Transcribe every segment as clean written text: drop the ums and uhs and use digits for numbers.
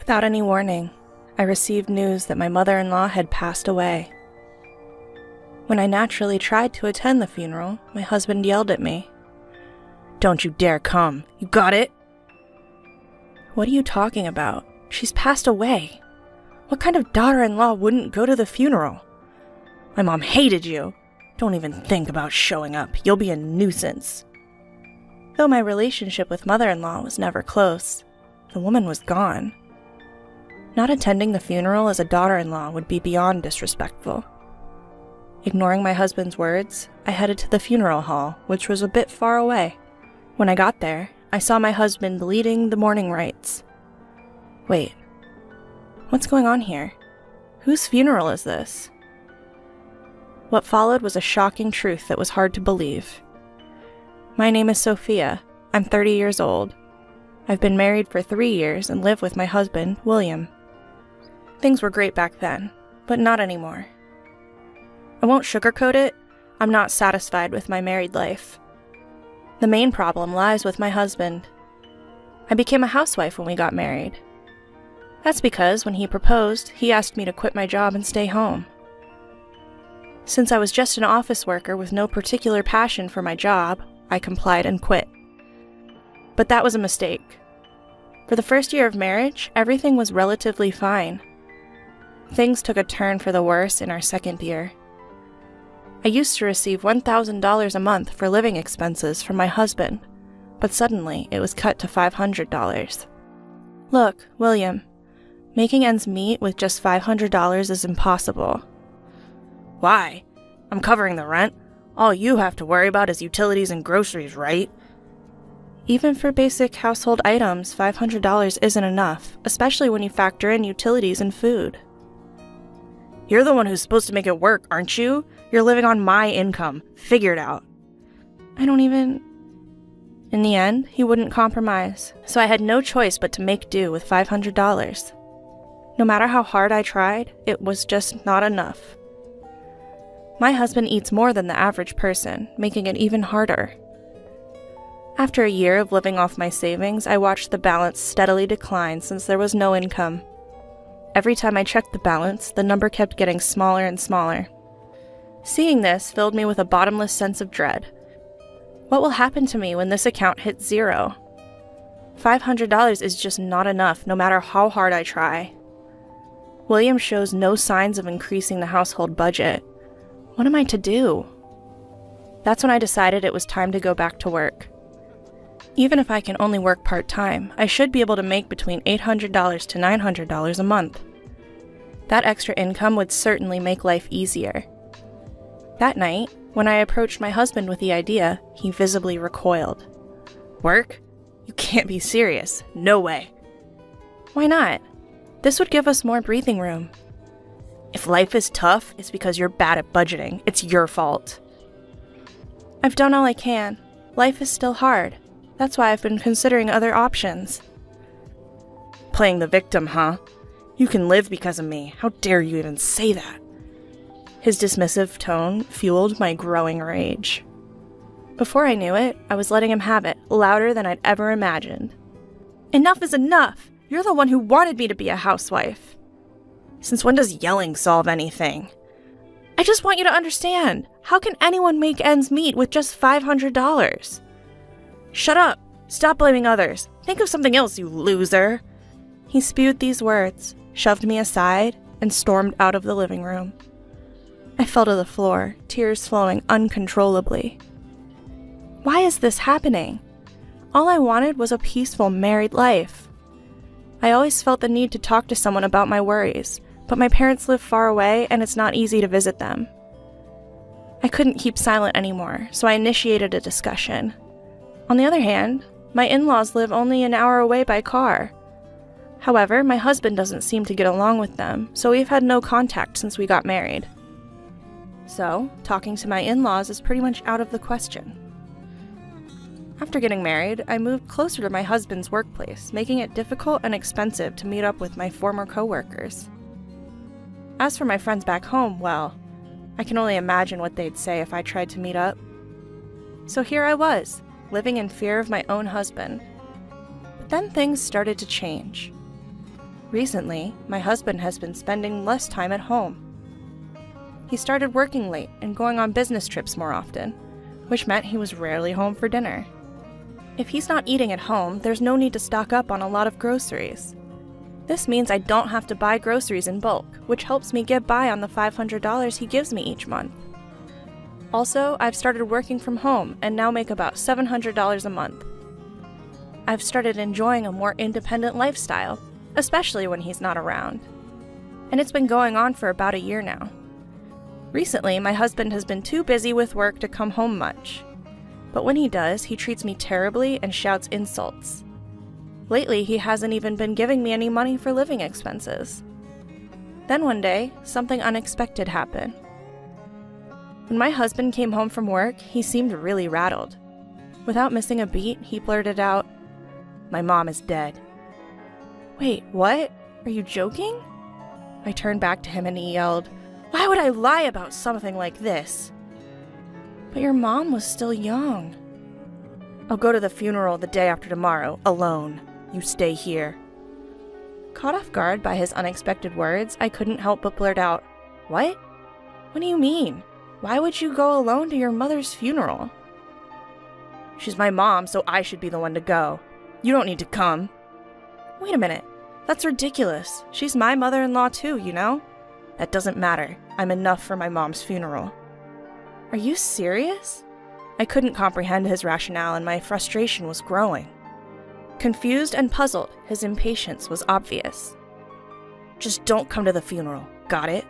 Without any warning, I received news that my mother-in-law had passed away. When I naturally tried to attend the funeral, my husband yelled at me. "Don't you dare come! You got it?" "What are you talking about? She's passed away. What kind of daughter-in-law wouldn't go to the funeral? My mom hated you. Don't even think about showing up. You'll be a nuisance." Though my relationship with mother-in-law was never close, the woman was gone. Not attending the funeral as a daughter-in-law would be beyond disrespectful. Ignoring my husband's words, I headed to the funeral hall, which was a bit far away. When I got there, I saw my husband leading the mourning rites. Wait, what's going on here? Whose funeral is this? What followed was a shocking truth that was hard to believe. My name is Sophia. I'm 30 years old. I've been married for 3 years and live with my husband, William. Things were great back then, but not anymore. I won't sugarcoat it, I'm not satisfied with my married life. The main problem lies with my husband. I became a housewife when we got married. That's because when he proposed, he asked me to quit my job and stay home. Since I was just an office worker with no particular passion for my job, I complied and quit. But that was a mistake. For the first year of marriage, everything was relatively fine. Things took a turn for the worse in our second year. I used to receive $1,000 a month for living expenses from my husband, but suddenly it was cut to $500. Look, William, making ends meet with just $500 is impossible. Why? I'm covering the rent. All you have to worry about is utilities and groceries, right? Even for basic household items, $500 isn't enough, especially when you factor in utilities and food. You're the one who's supposed to make it work, aren't you? You're living on my income. Figure it out. In the end, he wouldn't compromise, so I had no choice but to make do with $500. No matter how hard I tried, it was just not enough. My husband eats more than the average person, making it even harder. After a year of living off my savings, I watched the balance steadily decline since there was no income. Every time I checked the balance, the number kept getting smaller and smaller. Seeing this filled me with a bottomless sense of dread. What will happen to me when this account hits zero? $500 is just not enough, no matter how hard I try. William shows no signs of increasing the household budget. What am I to do? That's when I decided it was time to go back to work. Even if I can only work part-time, I should be able to make between $800 to $900 a month. That extra income would certainly make life easier. That night, when I approached my husband with the idea, he visibly recoiled. Work? You can't be serious. No way. Why not? This would give us more breathing room. If life is tough, it's because you're bad at budgeting. It's your fault. I've done all I can. Life is still hard. That's why I've been considering other options. Playing the victim, huh? You can live because of me. How dare you even say that? His dismissive tone fueled my growing rage. Before I knew it, I was letting him have it, louder than I'd ever imagined. Enough is enough! You're the one who wanted me to be a housewife. Since when does yelling solve anything? I just want you to understand. How can anyone make ends meet with just $500? Shut up! Stop blaming others! Think of something else, you loser! He spewed these words, shoved me aside, and stormed out of the living room. I fell to the floor, tears flowing uncontrollably. Why is this happening? All I wanted was a peaceful married life. I always felt the need to talk to someone about my worries, but my parents live far away and it's not easy to visit them. I couldn't keep silent anymore, so I initiated a discussion. On the other hand, my in-laws live only an hour away by car. However, my husband doesn't seem to get along with them, so we've had no contact since we got married. So, talking to my in-laws is pretty much out of the question. After getting married, I moved closer to my husband's workplace, making it difficult and expensive to meet up with my former coworkers. As for my friends back home, well, I can only imagine what they'd say if I tried to meet up. So here I was, living in fear of my own husband. But then things started to change. Recently, my husband has been spending less time at home. He started working late and going on business trips more often, which meant he was rarely home for dinner. If he's not eating at home, there's no need to stock up on a lot of groceries. This means I don't have to buy groceries in bulk, which helps me get by on the $500 he gives me each month. Also, I've started working from home and now make about $700 a month. I've started enjoying a more independent lifestyle, especially when he's not around. And it's been going on for about a year now. Recently, my husband has been too busy with work to come home much. But when he does, he treats me terribly and shouts insults. Lately, he hasn't even been giving me any money for living expenses. Then one day, something unexpected happened. When my husband came home from work, he seemed really rattled. Without missing a beat, he blurted out, "My mom is dead." "Wait, what? Are you joking?" I turned back to him and he yelled, "Why would I lie about something like this?" "But your mom was still young." "I'll go to the funeral the day after tomorrow, alone. You stay here." Caught off guard by his unexpected words, I couldn't help but blurt out, "What? What do you mean? Why would you go alone to your mother's funeral?" "She's my mom, so I should be the one to go. You don't need to come." "Wait a minute. That's ridiculous. She's my mother-in-law too, you know? That doesn't matter. I'm enough for my mom's funeral." "Are you serious?" I couldn't comprehend his rationale and my frustration was growing. Confused and puzzled, his impatience was obvious. "Just don't come to the funeral. Got it?"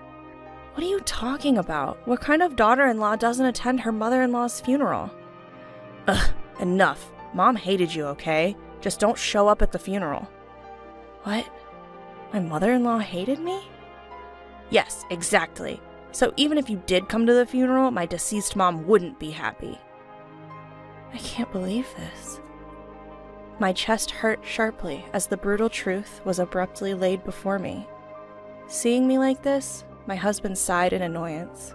"What are you talking about? What kind of daughter-in-law doesn't attend her mother-in-law's funeral?" "Ugh, enough. Mom hated you, okay? Just don't show up at the funeral." "What? My mother-in-law hated me?" "Yes, exactly. So even if you did come to the funeral, my deceased mom wouldn't be happy." I can't believe this. My chest hurt sharply as the brutal truth was abruptly laid before me. Seeing me like this, my husband sighed in annoyance.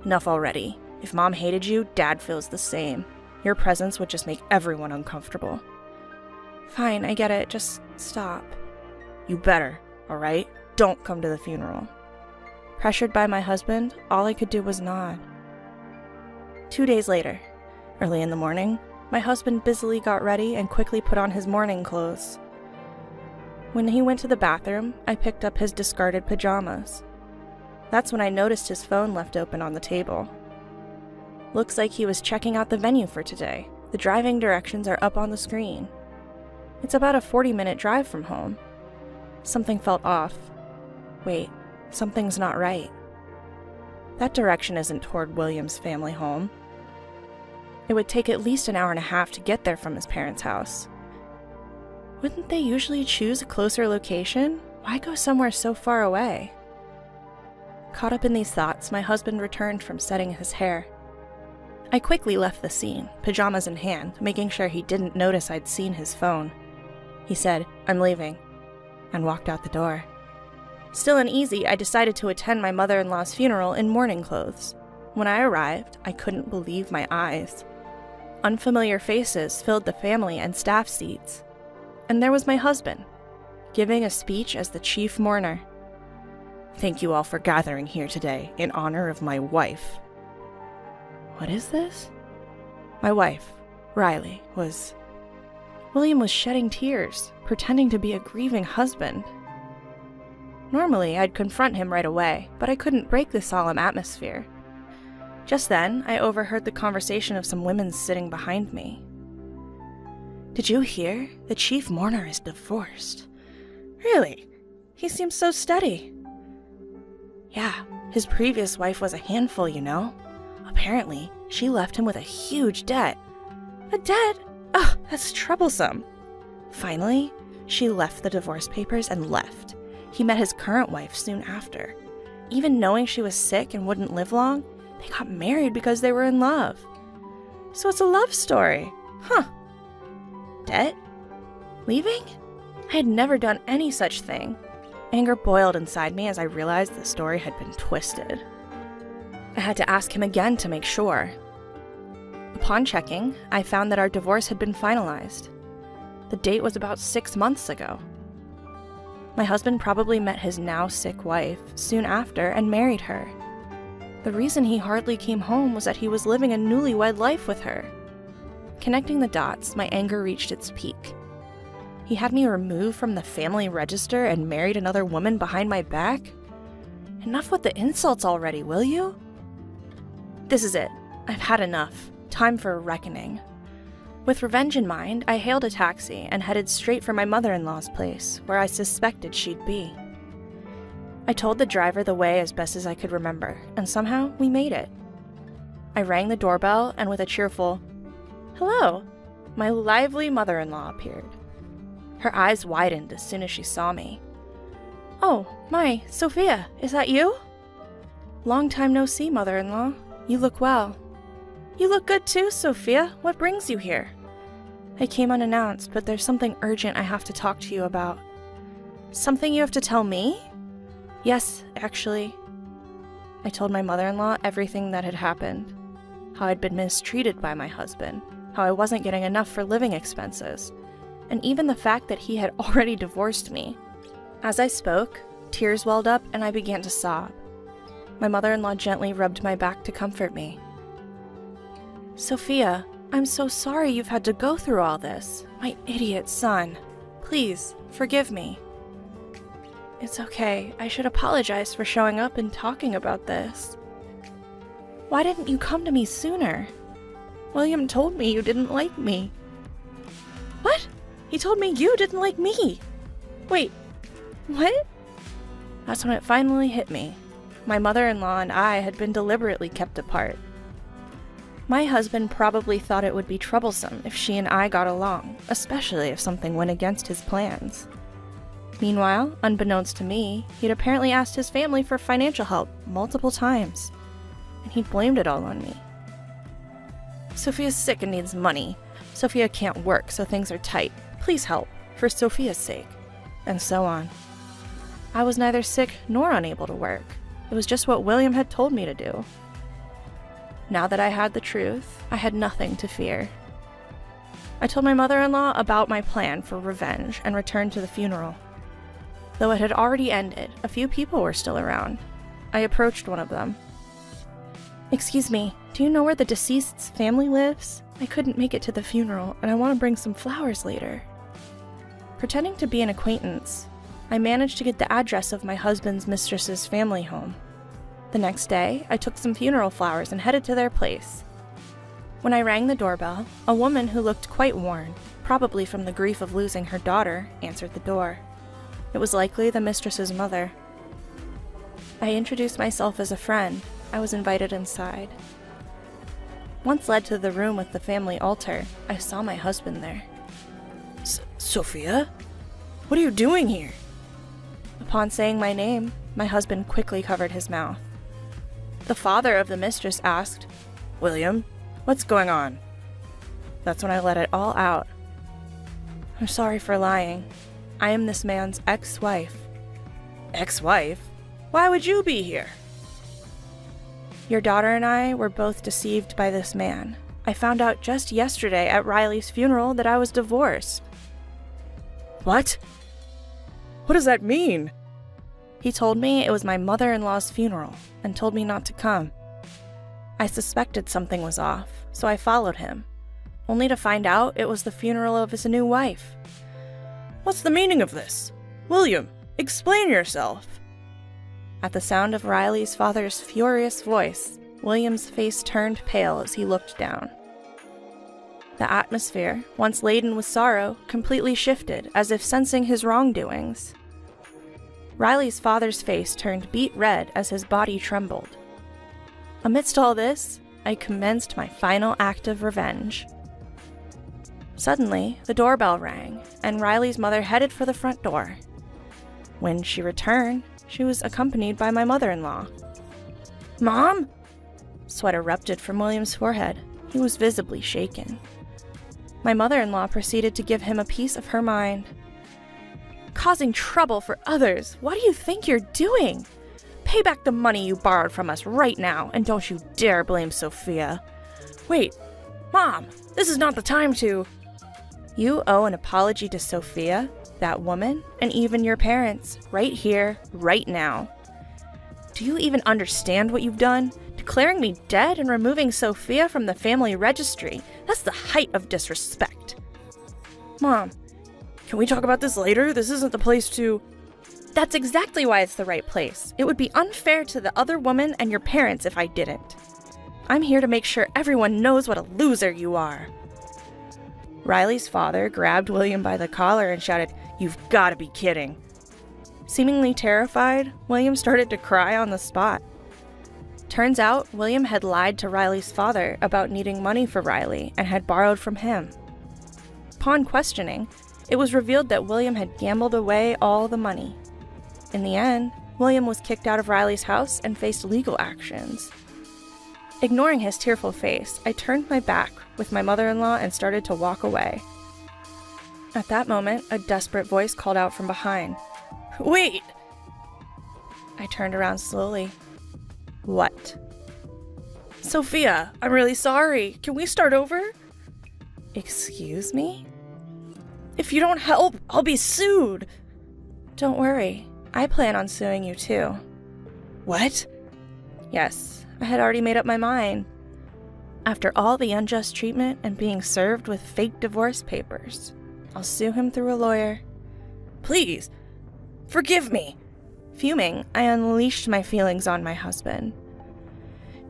"Enough already. If Mom hated you, Dad feels the same. Your presence would just make everyone uncomfortable." "Fine, I get it. Just stop." "You better, all right? Don't come to the funeral." Pressured by my husband, all I could do was nod. 2 days later, early in the morning, my husband busily got ready and quickly put on his morning clothes. When he went to the bathroom, I picked up his discarded pajamas. That's when I noticed his phone left open on the table. Looks like he was checking out the venue for today. The driving directions are up on the screen. It's about a 40-minute drive from home. Something felt off. Wait, something's not right. That direction isn't toward William's family home. It would take at least an hour and a half to get there from his parents' house. Wouldn't they usually choose a closer location? Why go somewhere so far away? Caught up in these thoughts, my husband returned from setting his hair. I quickly left the scene, pajamas in hand, making sure he didn't notice I'd seen his phone. He said, "I'm leaving," and walked out the door. Still uneasy, I decided to attend my mother-in-law's funeral in morning clothes. When I arrived, I couldn't believe my eyes. Unfamiliar faces filled the family and staff seats. And there was my husband, giving a speech as the chief mourner. "Thank you all for gathering here today in honor of my wife." What is this? My wife, Riley, was... William was shedding tears, pretending to be a grieving husband. Normally, I'd confront him right away, but I couldn't break the solemn atmosphere. Just then, I overheard the conversation of some women sitting behind me. "Did you hear? The chief mourner is divorced." "Really? He seems so steady." "Yeah, his previous wife was a handful, you know. Apparently, she left him with a huge debt." "A debt? Ugh, that's troublesome." "Finally, she left the divorce papers and left. He met his current wife soon after. Even knowing she was sick and wouldn't live long, they got married because they were in love." "So it's a love story. Huh. Debt? Leaving?" I had never done any such thing. Anger boiled inside me as I realized the story had been twisted. I had to ask him again to make sure. Upon checking, I found that our divorce had been finalized. The date was about 6 months ago. My husband probably met his now sick wife soon after and married her. The reason he hardly came home was that he was living a newlywed life with her. Connecting the dots, my anger reached its peak. He had me removed from the family register and married another woman behind my back? Enough with the insults already, will you? This is it. I've had enough. Time for a reckoning. With revenge in mind, I hailed a taxi and headed straight for my mother-in-law's place, where I suspected she'd be. I told the driver the way as best as I could remember, and somehow we made it. I rang the doorbell, and with a cheerful, "Hello," my lively mother-in-law appeared. Her eyes widened as soon as she saw me. "Oh, my, Sophia, is that you?" "Long time no see, mother-in-law. You look well." "You look good too, Sophia. What brings you here?" "I came unannounced, but there's something urgent I have to talk to you about." "Something you have to tell me?" "Yes, actually." I told my mother-in-law everything that had happened. How I'd been mistreated by my husband, how I wasn't getting enough for living expenses, and even the fact that he had already divorced me. As I spoke, tears welled up and I began to sob. My mother-in-law gently rubbed my back to comfort me. "Sophia, I'm so sorry you've had to go through all this. My idiot son. Please, forgive me." "It's okay. I should apologize for showing up and talking about this." "Why didn't you come to me sooner?" "William told me you didn't like me." "What? He told me you didn't like me? Wait, what?" That's when it finally hit me. My mother-in-law and I had been deliberately kept apart. My husband probably thought it would be troublesome if she and I got along, especially if something went against his plans. Meanwhile, unbeknownst to me, he'd apparently asked his family for financial help multiple times, and he'd blamed it all on me. "Sophia's sick and needs money. Sophia can't work, so things are tight. Please help, for Sophia's sake." And so on. I was neither sick nor unable to work. It was just what William had told me to do. Now that I had the truth, I had nothing to fear. I told my mother-in-law about my plan for revenge and returned to the funeral. Though it had already ended, a few people were still around. I approached one of them. "Excuse me, do you know where the deceased's family lives? I couldn't make it to the funeral, and I want to bring some flowers later." Pretending to be an acquaintance, I managed to get the address of my husband's mistress's family home. The next day, I took some funeral flowers and headed to their place. When I rang the doorbell, a woman who looked quite worn, probably from the grief of losing her daughter, answered the door. It was likely the mistress's mother. I introduced myself as a friend. I was invited inside. Once led to the room with the family altar, I saw my husband there. "Sophia? What are you doing here?" Upon saying my name, my husband quickly covered his mouth. The father of the mistress asked, "William, what's going on?" That's when I let it all out. "I'm sorry for lying. I am this man's ex-wife." "Ex-wife? Why would you be here?" "Your daughter and I were both deceived by this man. I found out just yesterday at Riley's funeral that I was divorced." "What? What does that mean?" "He told me it was my mother-in-law's funeral and told me not to come. I suspected something was off, so I followed him, only to find out it was the funeral of his new wife." "What's the meaning of this? William, explain yourself." At the sound of Riley's father's furious voice, William's face turned pale as he looked down. The atmosphere, once laden with sorrow, completely shifted, as if sensing his wrongdoings. Riley's father's face turned beet red as his body trembled. Amidst all this, I commenced my final act of revenge. Suddenly, the doorbell rang, and Riley's mother headed for the front door. When she returned, she was accompanied by my mother-in-law. "Mom?" Sweat erupted from William's forehead. He was visibly shaken. My mother-in-law proceeded to give him a piece of her mind. "Causing trouble for others. What do you think you're doing? Pay back the money you borrowed from us right now, and don't you dare blame Sophia." "Wait, Mom, this is not the time to—" "You owe an apology to Sophia? that woman, and even your parents, right here, right now. Do you even understand what you've done? Declaring me dead and removing Sophia from the family registry. That's the height of disrespect. Mom, can we talk about this later? This isn't the place to... That's exactly why it's the right place. It would be unfair to the other woman and your parents if I didn't. I'm here to make sure everyone knows what a loser you are. Riley's father grabbed William by the collar and shouted, "You've got to be kidding." Seemingly terrified, William started to cry on the spot. Turns out, William had lied to Riley's father about needing money for Riley and had borrowed from him. Upon questioning, it was revealed that William had gambled away all the money. In the end, William was kicked out of Riley's house and faced legal actions. Ignoring his tearful face, I turned my back with my mother-in-law and started to walk away. At that moment, a desperate voice called out from behind. "Wait!" I turned around slowly. What? "Sophia, I'm really sorry. Can we start over?" Excuse me? "If you don't help, I'll be sued." "Don't worry. I plan on suing you too." "What?" Yes, I had already made up my mind. After all the unjust treatment and being served with fake divorce papers, I'll sue him through a lawyer. "Please, forgive me." Fuming, I unleashed my feelings on my husband.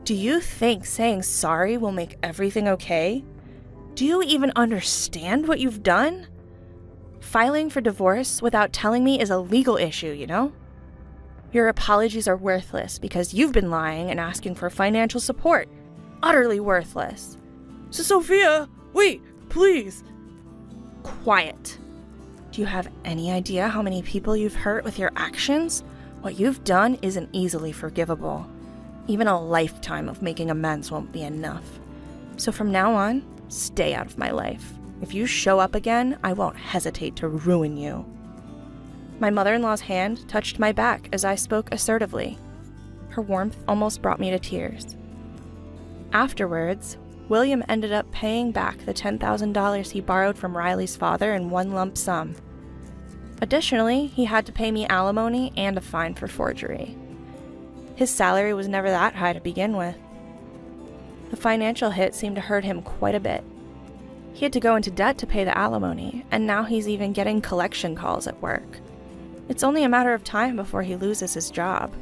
"Do you think saying sorry will make everything okay? Do you even understand what you've done? Filing for divorce without telling me is a legal issue, you know? Your apologies are worthless because you've been lying and asking for financial support. Utterly worthless." "Sophia, wait, please." Quiet. Do you have any idea how many people you've hurt with your actions? What you've done isn't easily forgivable. Even a lifetime of making amends won't be enough. So from now on, stay out of my life. If you show up again, I won't hesitate to ruin you. My mother-in-law's hand touched my back as I spoke assertively. Her warmth almost brought me to tears. Afterwards, William ended up paying back the $10,000 he borrowed from Riley's father in one lump sum. Additionally, he had to pay me alimony and a fine for forgery. His salary was never that high to begin with. The financial hit seemed to hurt him quite a bit. He had to go into debt to pay the alimony, and now he's even getting collection calls at work. It's only a matter of time before he loses his job.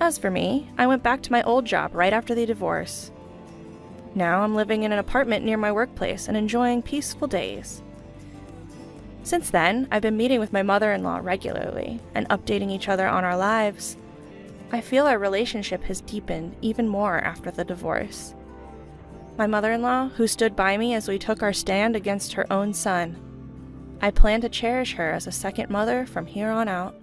As for me, I went back to my old job right after the divorce. Now I'm living in an apartment near my workplace and enjoying peaceful days. Since then, I've been meeting with my mother-in-law regularly and updating each other on our lives. I feel our relationship has deepened even more after the divorce. My mother-in-law, who stood by me as we took our stand against her own son. I plan to cherish her as a second mother from here on out.